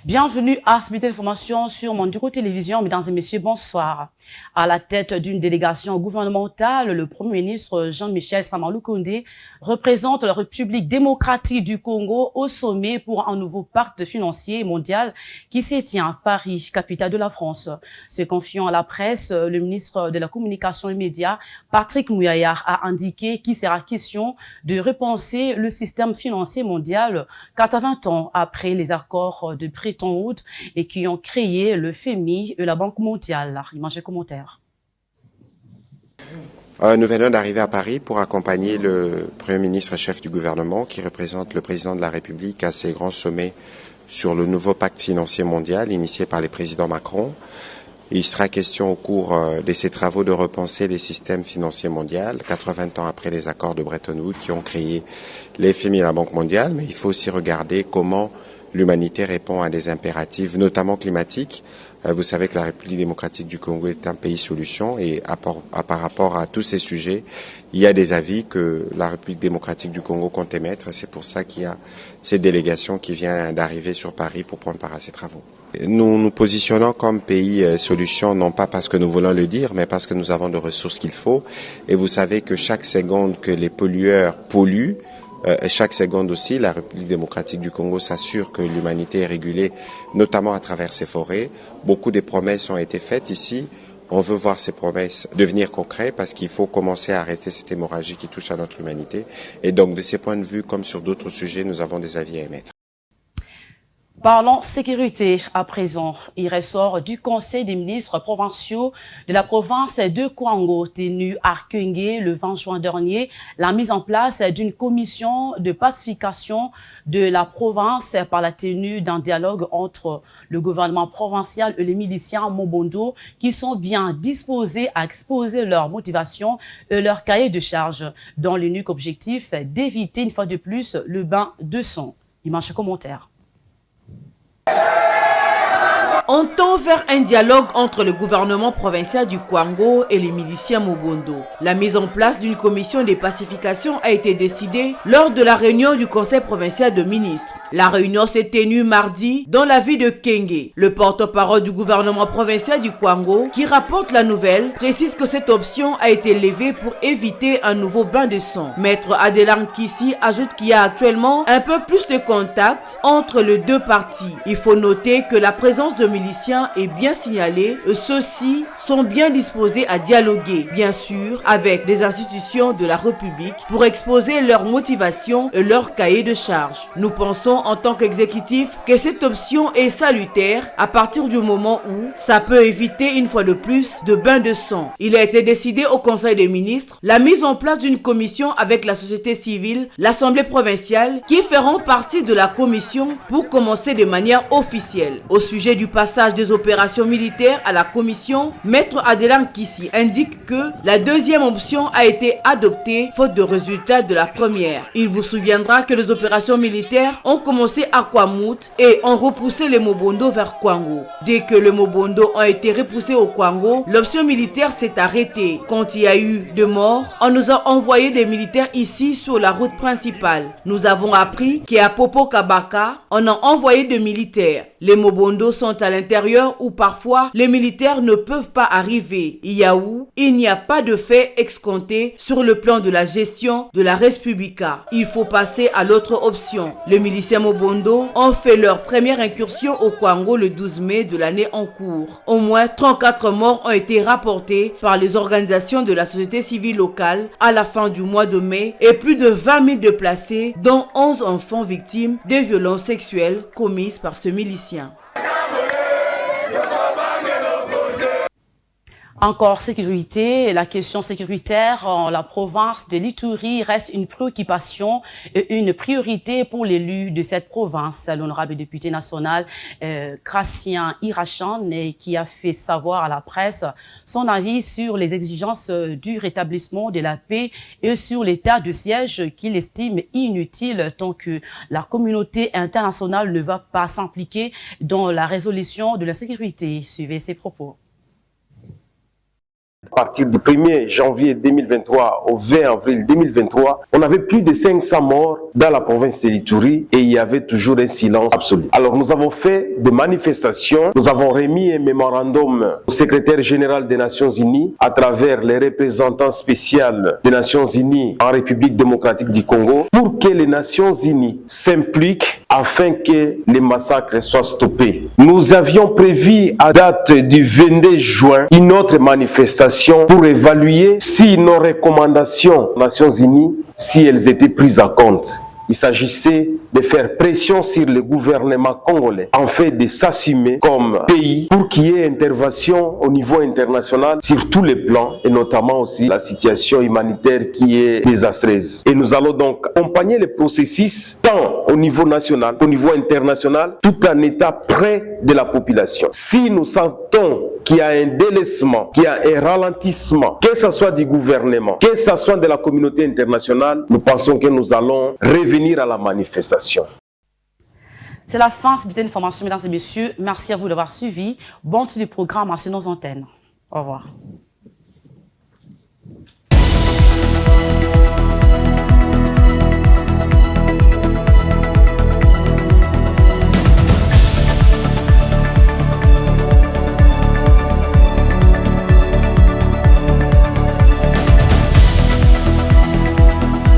Bienvenue à ce bulletin d'information sur Monduro Télévision. Mesdames et messieurs, bonsoir. À la tête d'une délégation gouvernementale, le Premier ministre Jean-Michel Sama Lukonde représente la République démocratique du Congo au sommet pour un nouveau pacte financier mondial qui se tient à Paris, capitale de la France. Se confiant à la presse, le ministre de la Communication et Médias, Patrick Mouyaya, a indiqué qu'il sera question de repenser le système financier mondial 80 ans après les accords de Bretton Woods et qui ont créé le FMI et la Banque mondiale. Image et commentaire. Nous venons d'arriver à Paris pour accompagner le Premier ministre et chef du gouvernement qui représente le président de la République à ces grands sommets sur le nouveau pacte financier mondial initié par le président Macron. Il sera question au cours de ces travaux de repenser les systèmes financiers mondiaux 80 ans après les accords de Bretton Woods qui ont créé le FMI et la Banque mondiale, mais il faut aussi regarder comment l'humanité répond à des impératifs, notamment climatiques. Vous savez que la République démocratique du Congo est un pays solution et par rapport à tous ces sujets, il y a des avis que la République démocratique du Congo compte émettre. C'est pour ça qu'il y a cette délégation qui vient d'arriver sur Paris pour prendre part à ces travaux. Nous nous positionnons comme pays solution, non pas parce que nous voulons le dire, mais parce que nous avons de ressources qu'il faut. Et vous savez que chaque seconde que les pollueurs polluent, chaque seconde aussi, la République démocratique du Congo s'assure que l'humanité est régulée, notamment à travers ses forêts. Beaucoup de promesses ont été faites ici. On veut voir ces promesses devenir concrètes parce qu'il faut commencer à arrêter cette hémorragie qui touche à notre humanité. Et donc, de ces points de vue, comme sur d'autres sujets, nous avons des avis à émettre. Parlons sécurité à présent. Il ressort du Conseil des ministres provinciaux de la province de Kwango, tenu à Kenge le 20 juin dernier, la mise en place d'une commission de pacification de la province par la tenue d'un dialogue entre le gouvernement provincial et les miliciens Mobondo qui sont bien disposés à exposer leur motivation et leur cahier de charge dans l'unique objectif d'éviter une fois de plus le bain de sang. Image et commentaire. On tend vers un dialogue entre le gouvernement provincial du Kwango et les miliciens Mobondo. La mise en place d'une commission de pacification a été décidée lors de la réunion du Conseil provincial de ministres. La réunion s'est tenue mardi dans la ville de Kenge. Le porte-parole du gouvernement provincial du Kwango, qui rapporte la nouvelle, précise que cette option a été levée pour éviter un nouveau bain de sang. Maître Adelan Kissi ajoute qu'il y a actuellement un peu plus de contact entre les deux parties. Il faut noter que la présence de miliciens est bien signalée et ceux-ci sont bien disposés à dialoguer, bien sûr, avec les institutions de la République pour exposer leurs motivations et leur cahier de charges. Nous pensons en tant qu'exécutif que cette option est salutaire à partir du moment où ça peut éviter une fois de plus de bain de sang. Il a été décidé au Conseil des ministres la mise en place d'une commission avec la société civile, l'Assemblée provinciale qui feront partie de la commission pour commencer de manière officielle. Au sujet du passage des opérations militaires à la commission, Maître Adelan Kissi indique que la deuxième option a été adoptée faute de résultats de la première. Il vous souviendra que les opérations militaires ont commencé à Kwamut et ont repoussé les Mobondo vers Kwango. Dès que les Mobondo ont été repoussés au Kwango, l'option militaire s'est arrêtée. Quand il y a eu de morts, on nous a envoyé des militaires ici sur la route principale. Nous avons appris qu'à Popo Kabaka, on a envoyé des militaires. Les Mobondo sont à l'intérieur où parfois les militaires ne peuvent pas arriver. Il n'y a pas de fait escompté sur le plan de la gestion de la Res Publica. Il faut passer à l'autre option. Les miliciens Mobondo ont fait leur première incursion au Kwango le 12 mai de l'année en cours. Au moins 34 morts ont été rapportés par les organisations de la société civile locale à la fin du mois de mai et plus de 20 000 déplacés, dont 11 enfants victimes des violences sexuelles commises par ce milicien. Encore sécurité, la question sécuritaire en la province de l'Ituri reste une préoccupation et une priorité pour l'élu de cette province, l'honorable député national Gratien Irachan, qui a fait savoir à la presse son avis sur les exigences du rétablissement de la paix et sur l'état de siège qu'il estime inutile tant que la communauté internationale ne va pas s'impliquer dans la résolution de la sécurité. Suivez ses propos. À partir du 1er janvier 2023 au 20 avril 2023, on avait plus de 500 morts dans la province de l'Ituri et il y avait toujours un silence absolu. Alors nous avons fait des manifestations, nous avons remis un mémorandum au secrétaire général des Nations Unies à travers les représentants spéciaux des Nations Unies en République démocratique du Congo pour que les Nations Unies s'impliquent afin que les massacres soient stoppés. Nous avions prévu à date du 22 juin une autre manifestation pour évaluer si nos recommandations aux Nations Unies, si elles étaient prises en compte. Il s'agissait de faire pression sur le gouvernement congolais en fait de s'assumer comme pays pour qu'il y ait intervention au niveau international sur tous les plans et notamment aussi la situation humanitaire qui est désastreuse. Et nous allons donc accompagner le processus tant au niveau national qu'au niveau international tout en état près de la population. Si nous sentons qu'il y a un délaissement, qu'il y a un ralentissement, que ce soit du gouvernement, que ce soit de la communauté internationale, nous pensons que nous allons revenir à la manifestation. C'est la fin de ce bulletin d'information, mesdames et messieurs. Merci à vous d'avoir suivi. Bonne suite du programme sur nos antennes. Au revoir.